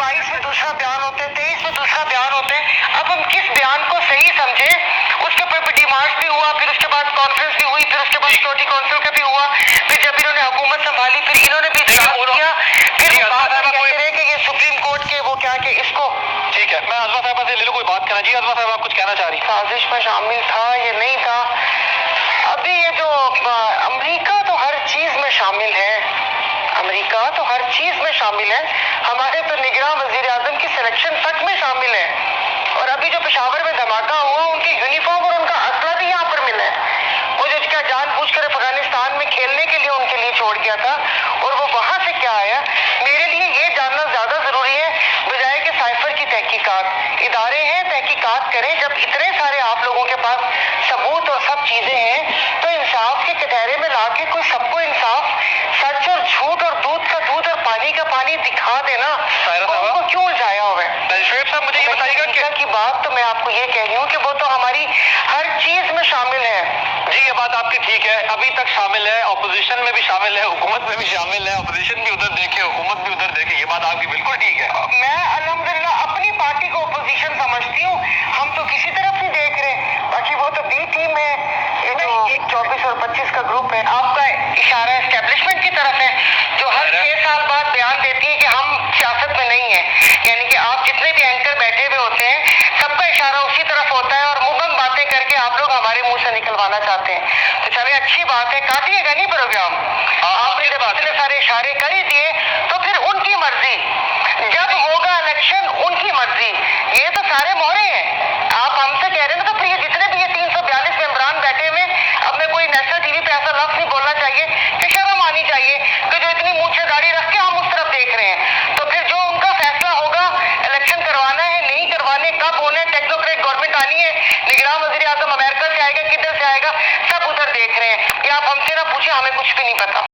22 में दूसरा बयान होता है, 23 में दूसरा बयान होता है। अब हम किस बयान को सही समझे? उसके ऊपर डिमांड भी हुआ, फिर उसके बाद कॉन्फ्रेंस भी हुई, फिर उसके बाद सिक्योरिटी काउंसिल का भी हुआ, फिर जब इन्होंने हुकूमत संभाली फिर इन्होंने भी किया, फिर कि ये सुप्रीम कोर्ट के वो क्या कि इसको। ठीक है, मैं अजमा साहब से ले लूं कोई बात करना। जी अजमा साहब, आप कुछ कहना चाह रही? साजिश में शामिल था ये नहीं था। अभी ये जो अमेरिका तो हर चीज में शामिल है, अमेरिका तो हर चीज में शामिल है। हमारे तो निगरान वजीर आजम की सिलेक्शन तक में शामिल है। और अभी जो पेशावर में धमाका हुआ, उनकी यूनिफॉर्म और उनका असला भी यहाँ पर मिला है। वो जो क्या जानबूझकर अफगानिस्तान में खेलने के लिए उनके लिए छोड़ गया था, और वो वहां से क्या आया, मेरे लिए ये जानना ज्यादा जरूरी है बजाय कि साइफर की तहकीकात। इदारे हैं, तहकीकात करें। जब इतने सारे आप लोगों के पास सबूत और सब चीजें हैं, तो इंसाफ के कटहरे में लाके कोई सबको इंसाफ, सच और झूठ और दूध का दूध और पानी का पानी दिखा देना, उनको क्यों उलझाया हुआ है? शुएब साहब, मुझे ये बताइएगा की बात तो मैं आपको ये कह रही हूँ कि वो तो हमारी हर चीज में शामिल है। जी, ये बात आपकी ठीक है, अभी तक शामिल है, अपोजिशन में भी शामिल है, हुकूमत में भी शामिल है, अपोजिशन भी उधर देखे, हुकूमत भी उधर देखे, ये बात आपकी बिल्कुल ठीक है। मैं अल्हम्दुलिल्लाह अपनी पार्टी को अपोजिशन समझती हूँ, हम तो किसी तरफ नहीं देख रहे, बाकी वो तो बी टीम है, ये जो 24 और 25 का ग्रुप है। आपका इशारा एस्टेब्लिशमेंट की तरफ है, जो हर 6 साल बाद बयान देती है कि हम सियासत में नहीं है। यानी कि आप जितने भी एंकर बैठे हुए होते हैं, सबका इशारा उसी तरफ होता है, और मुबम बातें करके आप लोग हमारे मुंह से निकलवाना चाहते हैं। तो चलिए, अच्छी बात है, काटिएगा नहीं प्रोग्राम। आपने जब इतने सारे इशारे कर ही दिए, तो फिर उनकी मर्जी, जब होगा इलेक्शन उनकी मर्जी। ये तो सारे मोहरे हैं। आप हमसे कह रहे हैं तो फिर ये जितने भी ये 342 मेंबरान बैठे हुए, अब मैं कोई नेशनल टीवी पे ऐसा लफ्ज नहीं बोलना चाहिए कि शर्म आनी चाहिए कि जो इतनी मूंछ दाढ़ी रख के हम उस तरफ देख रहे हैं। तो फिर जो उनका फैसला होगा, इलेक्शन करवाना है नहीं करवाने, कब होने, टेक्नोक्रेट गवर्नमेंट आनी है, निगरान वजीर आजम अमेरिका से आएगा, किधर से आएगा, सब उधर देख रहे हैं। ये आप हमसे ना पूछे, हमें कुछ भी नहीं पता।